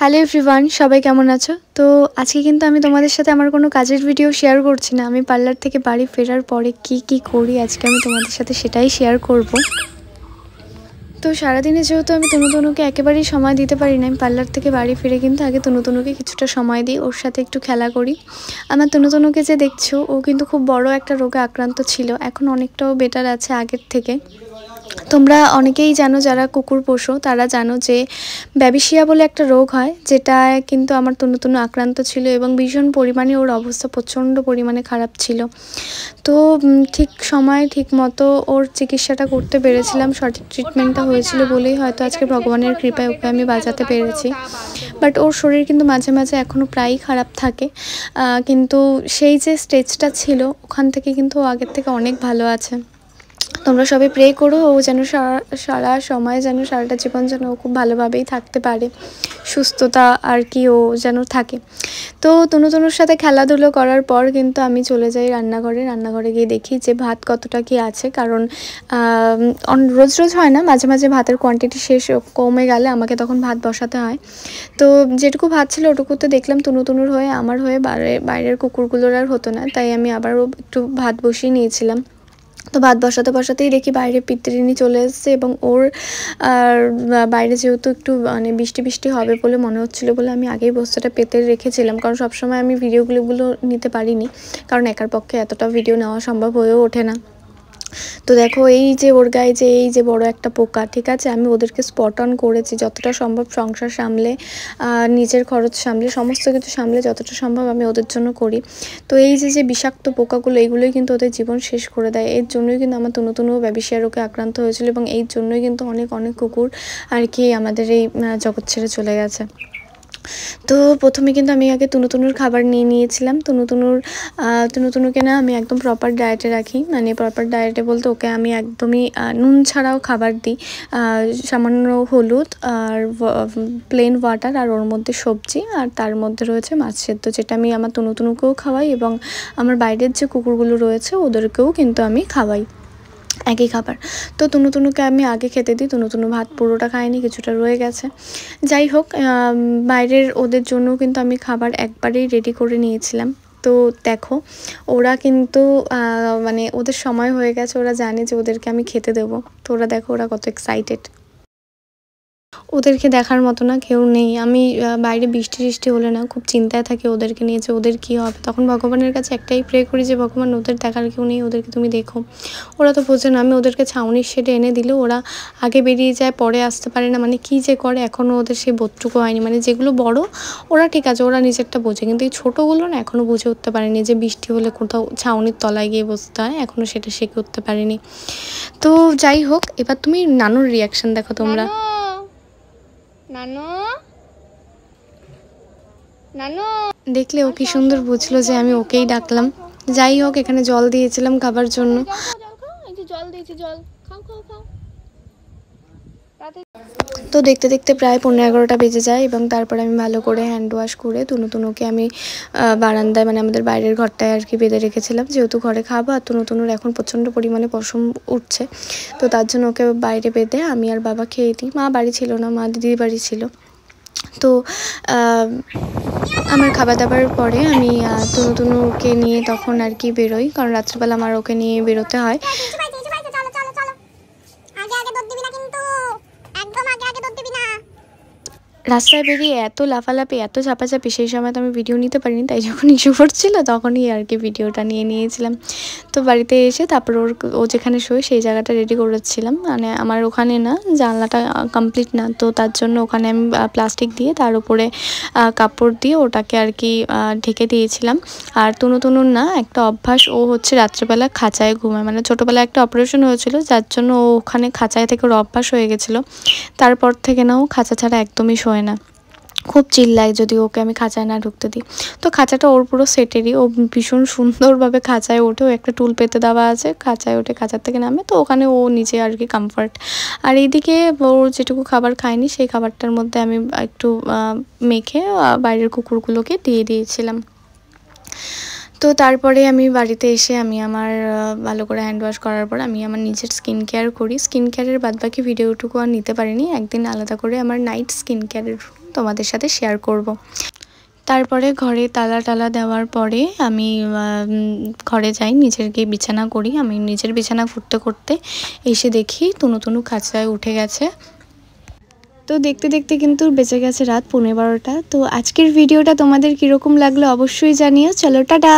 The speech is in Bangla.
হ্যালো এভরিওয়ান, সবাই কেমন আছো? তো আজকে কিন্তু আমি তোমাদের সাথে আমার কোনো কাজের ভিডিও শেয়ার করছি না। আমি পার্লার থেকে বাড়ি ফেরার পরে কি করি আজকে আমি তোমাদের সাথে সেটাই শেয়ার করব। তো সারাদিনে যেহেতু আমি তনুকে একেবারেই সময় দিতে পারি না, আমি পার্লার থেকে বাড়ি ফিরে কিন্তু আগে তনুকে কিছুটা সময় দিই, ওর সাথে একটু খেলা করি। আমার তনুকে যে দেখছো, ও কিন্তু খুব বড় একটা রোগে আক্রান্ত ছিল, এখন অনেকটাও বেটার আছে আগের থেকে। তোমরা অনেকেই জানো, যারা কুকুর পোষো তারা জানো যে ব্যাবিশিয়া বলে একটা রোগ হয়, যেটা কিন্তু আমার তনু আক্রান্ত ছিল এবং ভীষণ পরিমাণে ওর অবস্থা প্রচণ্ড পরিমাণে খারাপ ছিল। তো ঠিক সময়ে ঠিক মতো ওর চিকিৎসাটা করতে পেরেছিলাম, সঠিক ট্রিটমেন্টটা হয়েছিল বলেই হয়তো আজকে ভগবানের কৃপায় ওকে আমি বাঁচাতে পেরেছি। বাট ওর শরীর কিন্তু মাঝে মাঝে এখনও প্রায়ই খারাপ থাকে, কিন্তু সেই যে স্টেজটা ছিল ওখান থেকে কিন্তু ও আগের থেকে অনেক ভালো আছে। তোমরা সবাই প্রে করো ও যেন সারা সময় যেন সারাটা জীবন যেন ও খুব ভালোভাবেই থাকতে পারে, সুস্থতা আর কি ও যেন থাকে। তো তনুর সাথে খেলাধুলো করার পর কিন্তু আমি চলে যাই রান্নাঘরে গিয়ে দেখি যে ভাত কতটা কি আছে, কারণ রোজ হয় না, মাঝে মাঝে ভাতের কোয়ান্টিটি শেষ কমে গেলে আমাকে তখন ভাত বসাতে হয়। তো যেটুকু ভাত ছিল ওটুকুতে দেখলাম তনুর হয়ে আমার হয়ে বাইরের কুকুরগুলোর আর হতো না, তাই আমি আবারও একটু ভাত বসিয়ে নিয়েছিলাম। তো ভাত বসাতেই দেখি বাইরে পিতৃণী চলে এসেছে, এবং ওর আর বাইরে যেহেতু একটু মানে বৃষ্টি হবে বলে মনে হচ্ছিলো বলে আমি আগেই বস্তাটা পেতে রেখেছিলাম, কারণ সবসময় আমি ভিডিওগুলো নিতে পারিনি, কারণ একার পক্ষে এতটা ভিডিও নেওয়া সম্ভব হয়েও ওঠে না। তো দেখো এই যে ওর গায়ে যে এই যে বড় একটা পোকা, ঠিক আছে, আমি ওদেরকে স্পট অন করেছি যতটা সম্ভব, সংসার সামলে নিজের খরচ সামলে সমস্ত কিছু সামলে যতটা সম্ভব আমি ওদের জন্য করি। তো এই যে বিষাক্ত পোকাগুলো, এইগুলোই কিন্তু ওদের জীবন শেষ করে দেয়। এর জন্যই কিন্তু আমার তনুও ব্যাবিশিয়া রোগে আক্রান্ত হয়েছিল, এবং এই জন্যই কিন্তু অনেক কুকুর আর কি আমাদের এই জগৎ ছেড়ে চলে গেছে। তো প্রথমে কিন্তু আমি আগে তনুর খাবার নিয়েছিলাম। তনুকে না আমি একদম প্রপার ডায়েটে রাখি, মানে প্রপার ডায়েটে বলতে ওকে আমি একদমই নুন ছাড়াও খাবার দিই, সামান্য হলুদ আর প্লেন ওয়াটার, আর ওর মধ্যে সবজি, আর তার মধ্যে রয়েছে মাছ সেদ্ধ, যেটা আমি আমার তনুকেও খাওয়াই, এবং আমার বাইরের যে কুকুরগুলো রয়েছে ওদেরকেও কিন্তু আমি খাওয়াই একই খাবার। তো তনুকে আমি আগে খেতে দিই, তনু ভাত পুরোটা খায়নি, কিছুটা রয়ে গেছে। যাই হোক, বাইরের ওদের জন্য কিন্তু আমি খাবার একবারেই রেডি করে নিয়েছিলাম। তো দেখো ওরা কিন্তু মানে ওদের সময় হয়ে গেছে, ওরা জানে যে ওদেরকে আমি খেতে দেবো। তো ওরা দেখো ওরা কত এক্সাইটেড। ওদেরকে দেখার মতো না কেউ নেই। আমি বাইরে বৃষ্টি হলে না খুব চিন্তায় থাকি ওদেরকে নিয়ে, যে ওদের কী হবে। তখন ভগবানের কাছে একটাই প্রে করি যে ভগবান, ওদের দেখার কেউ নেই, ওদেরকে তুমি দেখো। ওরা তো বোঝে না, আমি ওদেরকে ছাউনির শেডে এনে দিলেও ওরা আগে বেরিয়ে যায়, পরে আসতে পারে না, মানে কী যে করে এখনও ওদের সেই বোধটুকু হয়নি। মানে যেগুলো বড় ওরা ঠিক আছে, ওরা নিজেরটা বোঝে, কিন্তু এই ছোটোগুলো না এখনও বুঝে উঠতে পারেনি যে বৃষ্টি হলে কোথাও ছাউনির তলায় গিয়ে বসতে হয়, এখনও সেটা শিখে উঠতে পারেনি। তো যাই হোক, এবার তুমি নানুর রিয়াকশান দেখো তোমরা। দেখলে ও কি সুন্দর বুঝলো যে আমি ওকেই ডাকলাম। যাই হোক, এখানে জল দিয়েছিলাম খাবার জন্য। তো দেখতে প্রায় 11:30 বেজে যায়, এবং তারপরে আমি ভালো করে হ্যান্ড ওয়াশ করে তনুকে আমি বারান্দায়, মানে আমাদের বাইরের ঘরটায় আর কি বেঁধে রেখেছিলাম, যেহেতু ঘরে খাবো। আর তনুর এখন প্রচণ্ড পরিমাণে পশম উঠছে, তো তার জন্য ওকে বাইরে বেঁধে আমি আর বাবা খেয়ে দিই। মা বাড়ি ছিল না, মা দিদির বাড়ি ছিল। তো আমার খাবার দাবার পরে আমি তনুকে নিয়ে তখন আর কি বেরোই, কারণ রাত্রিবেলা আমার ওকে নিয়ে বেরোতে হয়। রাস্তায় বেরিয়ে এত লাফালাফি, এত ঝাপাঝাপি, সেই সময় তো আমি ভিডিও নিতে পারিনি, তাই যখন ইস্যু পড়ছিল তখনই আর কি ভিডিওটা নিয়েছিলাম। তো বাড়িতে এসে তারপর ও যেখানে শোয় সেই জায়গাটা রেডি করেছিলাম, মানে আমার ওখানে না, জানলাটা কমপ্লিট না, তো তার জন্য ওখানে আমি প্লাস্টিক দিয়ে তার উপরে কাপড় দিয়ে ওটাকে আর কি ঢেকে দিয়েছিলাম। আর তনুর না একটা অভ্যাস, ও হচ্ছে রাত্রেবেলা খাঁচায় ঘুমায়, মানে ছোটোবেলায় একটা অপারেশন হয়েছিল, যার জন্য ও ওখানে খাঁচায় থেকে ওর অভ্যাস হয়ে গেছিলো। তারপর থেকে না ও খাঁচা ছাড়া একদমই শোয় না, খুব চিল্লায় যদি ওকে আমি খাঁচায় না ঢুকতে দিই। তো খাঁচাটা ওর পুরো সেটেরই, ও ভীষণ সুন্দরভাবে খাঁচায় ওঠে, ও একটা টুল পেতে দেওয়া আছে, খাঁচায় ওঠে, খাঁচার থেকে নামে, তো ওখানে ও নিজে আর কি কমফর্ট। আর এইদিকে ওর যেটুকু খাবার খায়নি সেই খাবারটার মধ্যে আমি একটু মেখে বাইরের কুকুরগুলোকে দিয়ে দিয়েছিলাম। তো তারপরে আমি বাড়িতে এসে আমি আমার ভালো করে হ্যান্ড ওয়াশ করার পর আমি আমার নিজের স্কিন কেয়ার করি। স্কিন কেয়ারের বাদবাকি ভিডিওটুকু আর নিতে পারিনি, একদিন আলাদা করে আমার নাইট স্কিন কেয়ারের তোমাদের সাথে শেয়ার করব। তারপরে ঘরে তালা দেওয়ার পরে আমি ঘরে যাই, নিজের গিয়ে বিছানা করি। আমি নিজের বিছানা করতে করতে এসে দেখি তনু খাঁচায় উঠে গেছে। তো দেখতে দেখতে কিন্তু বেঁচে গেছে রাত 11:15। তো আজকের ভিডিওটা তোমাদের কীরকম লাগলো অবশ্যই জানিও। চলো টাটা।